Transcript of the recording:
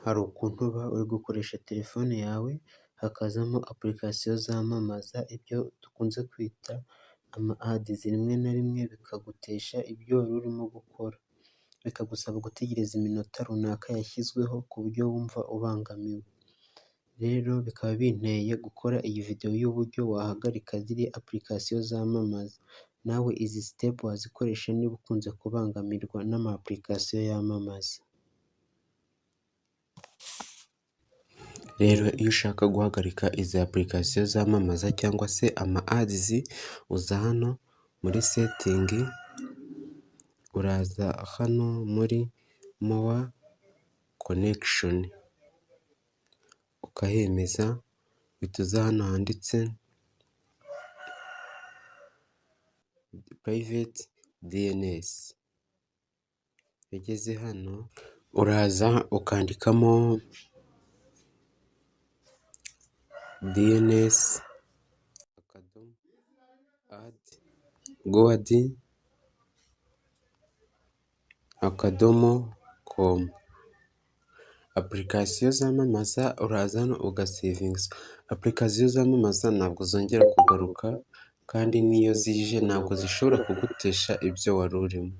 hari ukuntu uba uri gukoresha telefone yawe hakazamo apurikasiyo zamamaza ibyo dukunze kwita ama adizi, rimwe na rimwe bikagutesha ibyo wari urimo gukora, bikagusaba gutegereza iminota runaka yashyizweho ku buryo wumva ubangamiwe. Rero bikaba binteye gukora iyi videwo y'uburyo wahagarika ziriya apurikasiyo zamamaza. Nawe izi sitepu wazikoresha niba ukunze kubangamirwa n'ama apurikasiyo yamamaza. Rero iyo ushaka guhagarika izi apurikasiyo zamamaza cyangwa se ama adizi, uza hano muri setingi, uraza hano muri mowa konekishoni ukahemeza, uhita uza hano handitse purayiveti DNS. Iyo ugeze hano uraza ukandikamo DNS akadomo adi godi akadomo komu. Apurikasiyo zamamaza uraza hano ugasevinga. Apurikasiyo zamamaza ntabwo zongera kugaruka kandi n'iyo zije ntabwo zishobora kugutesha ibyo wari urimo.